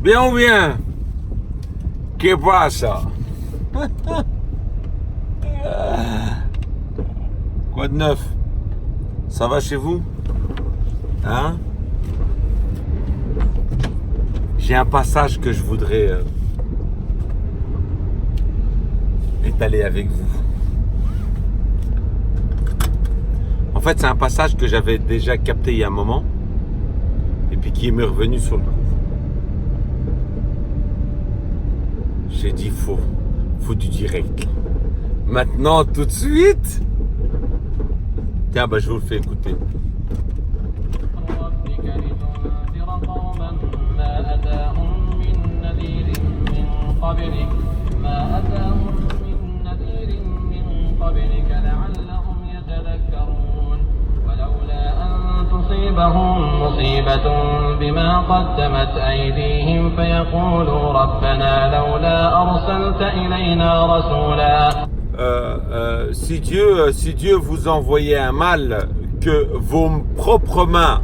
Bien ou bien? Que pasa? Quoi de neuf? Ça va chez vous? Hein? J'ai un passage que je voudrais étaler avec vous. En fait, c'est un passage que j'avais déjà capté il y a un moment et puis qui m'est revenu sur le coup. J'ai dit faut du direct. Maintenant, tout de suite. Tiens, je vous le fais écouter. تصيبهم مصيبة بما قدمت أيديهم فيقولوا ربنا لولا أرسلت إلينا رسولا. Si Dieu vous envoyait un mal que vos propres mains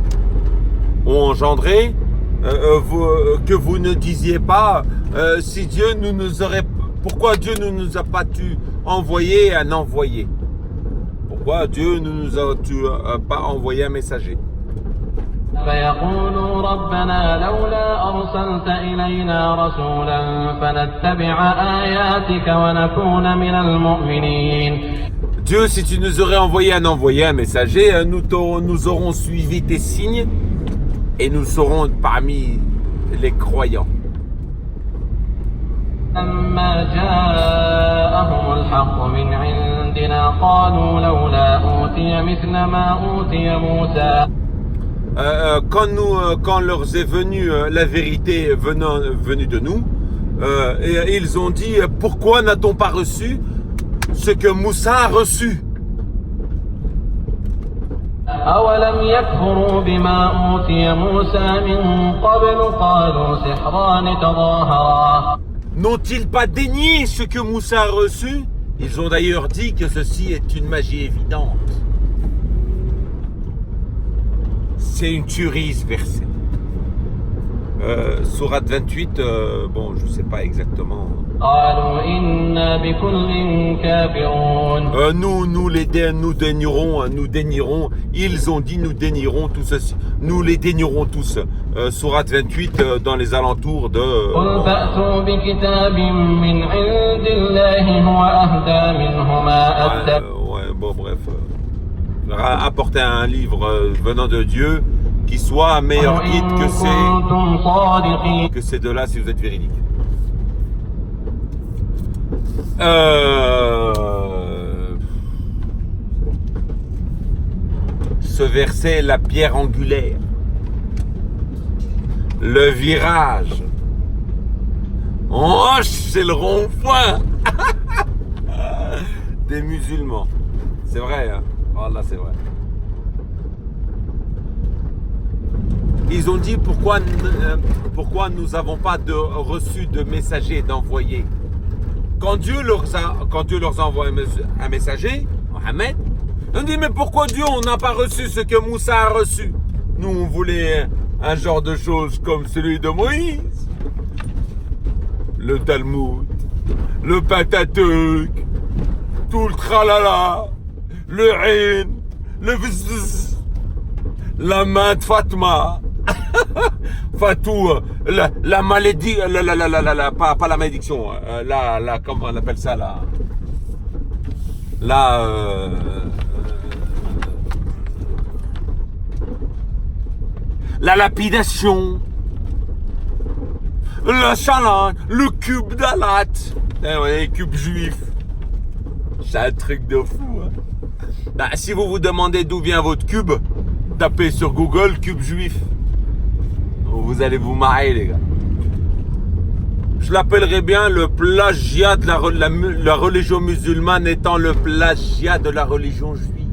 ont engendré, que vous ne disiez pas, si Dieu nous aurait, pourquoi Dieu ne nous a pas envoyé un envoyé? Pourquoi Dieu ne nous a pas envoyé un messager? فيقولوا ربنا لولا أرسلت إلينا رسولا فنتبع آياتك ونكون من المؤمنين. Dieu, si tu nous aurais envoyé un messager, nous aurons suivi tes signes et nous serons parmi les croyants. لما جاءهم الحق من عندنا قالوا لولا أوتي مثل ما أوتي موسى. Quand leur est venue la vérité venue de nous, et ils ont dit pourquoi n'a-t-on pas reçu ce que Moussa a reçu? أولم يكفروا بما أوتي موسى من قبل قالوا سحران تظاهرا. N'ont-ils pas dénié ce que Moussa a reçu? Ils ont d'ailleurs dit que ceci est une magie évidente. C'est une tuerie ce verset. Sourate 28, je ne sais pas exactement. Nous dénierons. Ils ont dit nous dénierons tous ceci. Nous les dénierons tous. Sourate 28 dans les alentours de. Bref. Apporter un livre venant de Dieu qui soit un meilleur guide que ces deux-là si vous êtes véridique. Ce verset est la pierre angulaire, le virage. Oh, c'est le rond-point des musulmans. C'est vrai, hein? Oh là, c'est vrai. Ils ont dit pourquoi nous n'avons pas reçu de messager, d'envoyé. Quand Dieu leur a envoyé un messager, Mohammed, ils ont dit mais pourquoi Dieu on n'a pas reçu ce que Moussa a reçu? Nous on voulait un genre de choses comme celui de Moïse. Le Talmud, le Pentateuque, tout le tralala. Le Ain, le Vzz, la main de Fatma, Fatou, la malédiction, pas la malédiction, comment on appelle ça, la lapidation, le chaland, le cube d'Alat, les cubes juifs, c'est un truc de fou, hein. Si vous vous demandez d'où vient votre cube, tapez sur Google cube juif. Vous allez vous marrer les gars. Je l'appellerais bien le plagiat de la religion musulmane étant le plagiat de la religion juive.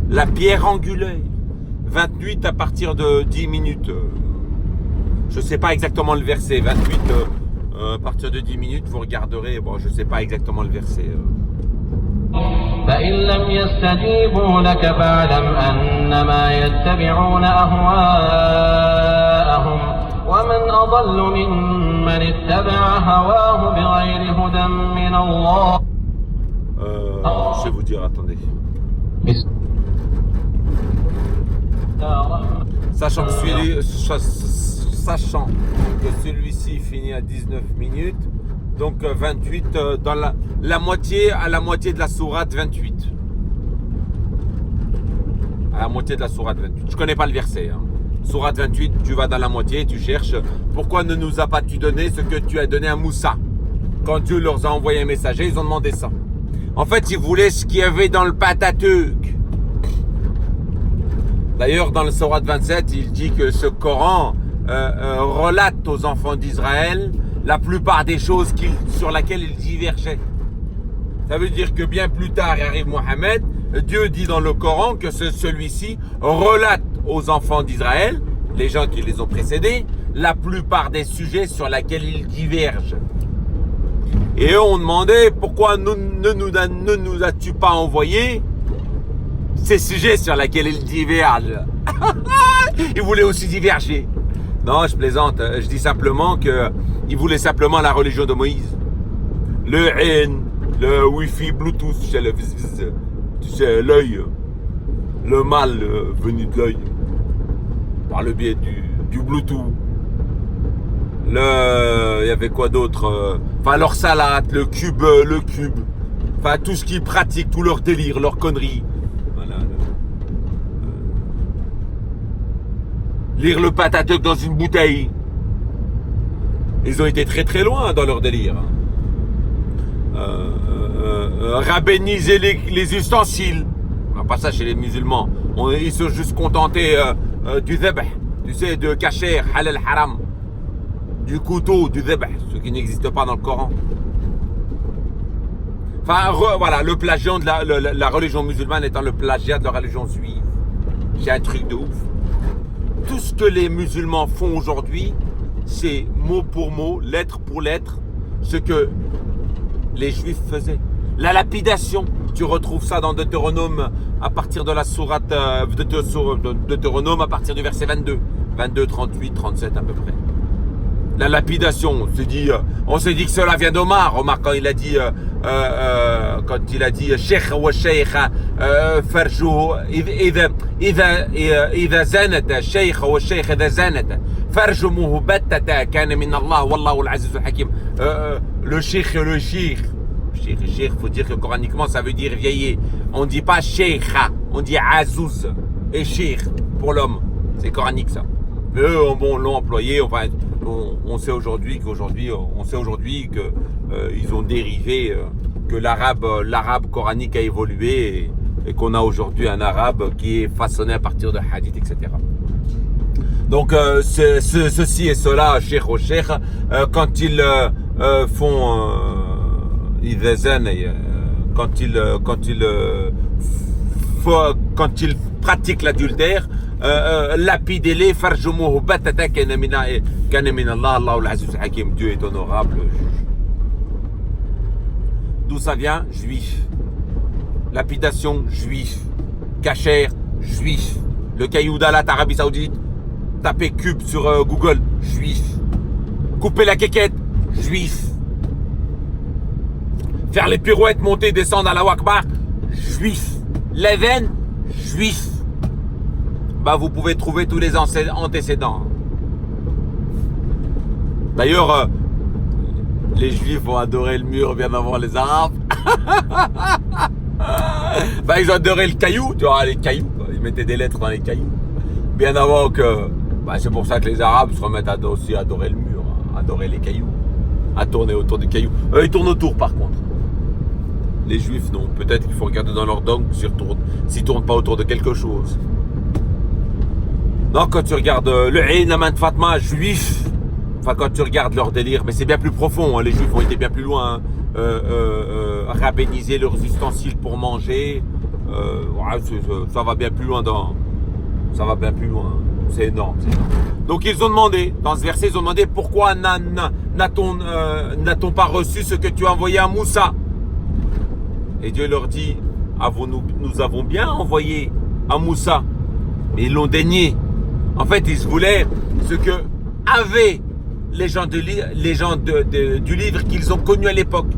La pierre angulaire. 28 à partir de 10 minutes. Je ne sais pas exactement le verset. 28 à partir de 10 minutes, vous regarderez. Je ne sais pas exactement le verset. فإن لم يستجيبوا لك فاعلم أنما يتبعون أهواءهم ومن أضل ممن اتبع هواه بغير هدى من الله. Je vais vous dire, attendez. Sachant que celui-ci finit à 19 minutes, donc 28 dans la moitié, à la moitié de la sourate 28. À la moitié de la sourate 28. Je connais pas le verset. Hein. Sourate 28, tu vas dans la moitié, tu cherches. Pourquoi ne nous as pas tu donné ce que tu as donné à Moussa? Quand Dieu leur a envoyé un messager, ils ont demandé ça. En fait, ils voulaient ce qu'il y avait dans le Pentateuque. D'ailleurs, dans le sourate 27, il dit que ce Coran relate aux enfants d'Israël la plupart des choses sur lesquelles ils divergeaient. Ça veut dire que bien plus tard arrive Mohammed, Dieu dit dans le Coran que celui-ci relate aux enfants d'Israël, les gens qui les ont précédés, la plupart des sujets sur lesquels ils divergent. Et eux ont demandé pourquoi ne nous as-tu pas envoyé ces sujets sur lesquels ils divergent. Ils voulaient aussi diverger. Non, je plaisante. Je dis simplement qu'ils voulaient simplement la religion de Moïse. Le haine, le Wi-Fi, Bluetooth, tu sais, l'œil. Le mal venu de l'œil. Par le biais du Bluetooth. Il y avait quoi d'autre? Enfin, leur salade, le cube. Enfin, tout ce qu'ils pratiquent, tout leur délire, leur connerie. Voilà. Lire le Pentateuque dans une bouteille. Ils ont été très très loin dans leur délire. Rabbiniser les ustensiles. On n'a pas ça chez les musulmans. Ils sont juste contentés du dhabh, tu sais, de kasher, halal, haram. Du couteau, du dhabh, ce qui n'existe pas dans le Coran. Enfin, voilà, le plagiat de la religion musulmane étant le plagiat de la religion juive. C'est un truc de ouf. Tout ce que les musulmans font aujourd'hui, c'est mot pour mot, lettre pour lettre, ce que les juifs faisaient. La lapidation, tu retrouves ça dans Deutéronome à partir de la sourate Deutéronome à partir du verset 22. 22, 38, 37 à peu près. La lapidation, on s'est dit que cela vient d'Omar. Omar quand il a dit Sheikh wa Sheikh farjou إذا زنت الشيخ والشيخ إذا زنت فرجموه بتة كان من الله والله العزيز الحكيم. Le sheikh et le sheikh. Sheikh, faut dire que coraniquement ça veut dire vieillir. On dit pas sheikha, on dit azouz et sheikh pour l'homme. C'est coranique ça. Eux l'ont employé. Enfin, on sait aujourd'hui que ils ont dérivé, que l'arabe coranique a évolué et qu'on a aujourd'hui un arabe qui est façonné à partir de hadith, etc. Donc ceci et cela, cheikh au cheikh, quand ils font quand ils pratiquent l'adultère, lapidez-les, farjumuhu batata kana min Allah, Allahul Aziz Hakim, Dieu est honorable. D'où ça vient? Juif. Lapidation, juif. Kasher, juif. Le caillou d'Alat, Arabie Saoudite. Tapez cube sur Google, juif. Couper la quéquette, juif. Faire les pirouettes, monter, descendre à la Wakbar, juif. Les veines, juif. Bah, vous pouvez trouver tous les antécédents. D'ailleurs, les juifs vont adorer le mur bien avant les arabes. Bah, ils ont adoré le caillou, tu vois, les cailloux. Ils mettaient des lettres dans les cailloux. Bien avant que... Bah, c'est pour ça que les arabes se remettent aussi à adorer le mur, à adorer les cailloux, à tourner autour des cailloux. Eux, ils tournent autour par contre. Les juifs, non. Peut-être qu'il faut regarder dans leur dogme s'ils ne tournent pas autour de quelque chose. Non, quand tu regardes le Ain Aman de Fatma, juif, enfin quand tu regardes leur délire, mais c'est bien plus profond, hein, les juifs ont été bien plus loin, rabbiniser leurs ustensiles pour manger, ça va bien plus loin c'est énorme. Donc ils ont demandé, dans ce verset, ils ont demandé pourquoi n'a-t-on pas reçu ce que tu as envoyé à Moussa? Et Dieu leur dit, nous avons bien envoyé à Moussa, mais ils l'ont dénié. En fait, ils voulaient ce que avec les gens, du livre qu'ils ont connus à l'époque.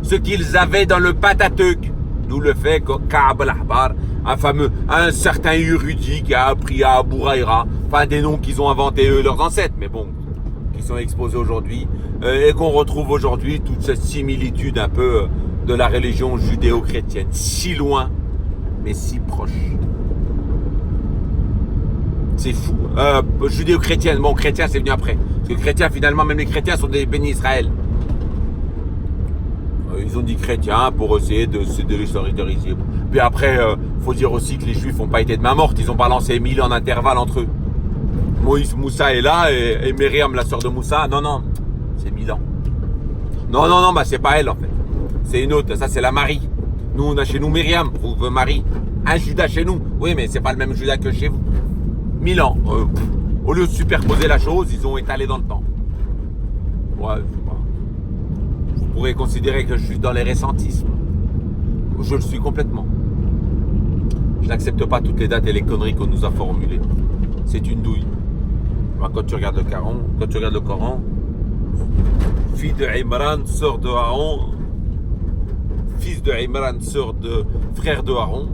Ce qu'ils avaient dans le Pentateuque. D'où le fait que Ka'b al-Ahbar, un certain érudit qui a appris à Abu Huraira, enfin des noms qu'ils ont inventés eux, leurs ancêtres, mais bon, qui sont exposés aujourd'hui, et qu'on retrouve aujourd'hui toute cette similitude un peu de la religion judéo-chrétienne. Si loin, mais si proche. C'est fou. Judéo-chrétienne, bon, chrétien c'est venu après. Parce que chrétien, finalement, même les chrétiens sont des bénis Israël. Ils ont dit chrétiens pour essayer de les solidariser. Puis après, faut dire aussi que les juifs n'ont pas été de main morte. Ils ont balancé 1000 en intervalle entre eux. Moïse, Moussa est là et Myriam, la sœur de Moussa. Non, c'est 1000 ans. Non, bah c'est pas elle en fait. C'est une autre, ça c'est la Marie. Nous, on a chez nous Myriam, vous Marie. Un Judas chez nous. Oui, mais c'est pas le même Judas que chez vous. 1000 ans. Au lieu de superposer la chose, ils ont étalé dans le temps. Ouais, vous pourrez considérer que je suis dans les récentismes. Je le suis complètement. Je n'accepte pas toutes les dates et les conneries qu'on nous a formulées. C'est une douille. Quand tu regardes le Coran, fille de Imran, sœur de Aaron, fils de Imran, frère de Aaron,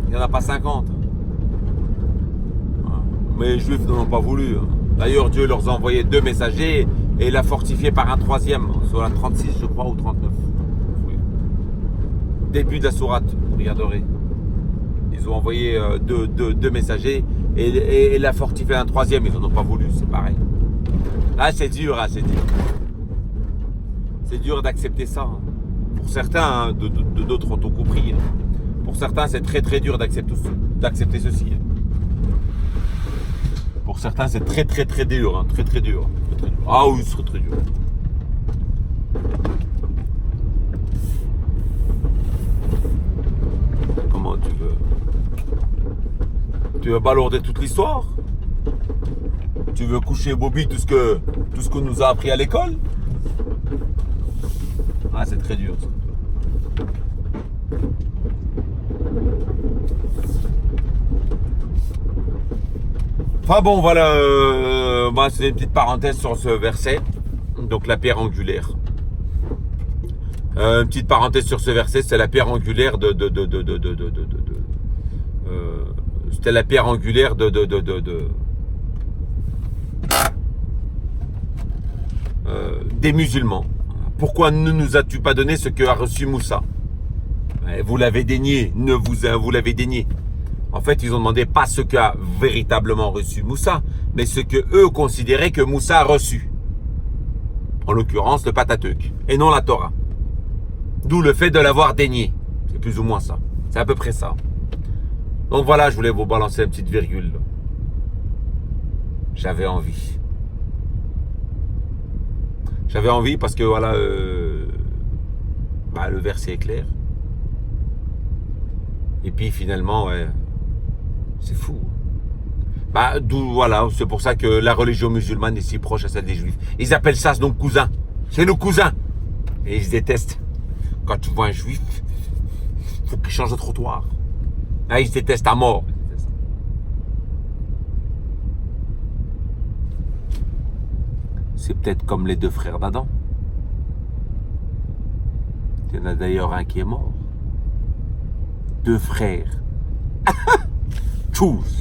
il n'y en a pas 50. Mais les Juifs n'en ont pas voulu. D'ailleurs, Dieu leur a envoyé 2 messagers et l'a fortifié par un 3e, sur la 36, je crois, ou 39. Oui. Début de la sourate, vous regarderez. Ils ont envoyé 2 messagers et l'a fortifié un 3e, ils n'en ont pas voulu, c'est pareil. Ah, c'est dur, c'est dur. C'est dur d'accepter ça. Pour certains, d'autres ont tout compris. Pour certains, c'est très très dur d'accepter ceci. Pour certains, c'est très très très dur. Très très dur. Ah oui, c'est très dur. Comment tu veux? Tu veux balorder toute l'histoire? Tu veux coucher Bobby tout ce qu'on nous a appris à l'école? Ah, c'est très dur. Ça. Enfin bon, voilà, c'est une petite parenthèse sur ce verset, donc la pierre angulaire. Une petite parenthèse sur ce verset, c'est la pierre angulaire c'était la pierre angulaire des musulmans. Pourquoi ne nous as-tu pas donné ce que a reçu Moussa? Vous l'avez dénié, vous l'avez dénié. En fait, ils ont demandé pas ce qu'a véritablement reçu Moussa, mais ce que eux considéraient que Moussa a reçu. En l'occurrence, le Pentateuque, et non la Torah. D'où le fait de l'avoir dénié. C'est plus ou moins ça. C'est à peu près ça. Donc voilà, je voulais vous balancer une petite virgule. J'avais envie. J'avais envie parce que voilà, le verset est clair. Et puis finalement, ouais, c'est fou. D'où voilà, c'est pour ça que la religion musulmane est si proche à celle des juifs. Ils appellent ça nos cousins. C'est nos cousins. Et ils se détestent. Quand tu vois un juif, faut qu'il change de trottoir. Là, ils se détestent à mort. C'est peut-être comme les 2 frères d'Adam. Il y en a d'ailleurs un qui est mort. 2 frères. Tous.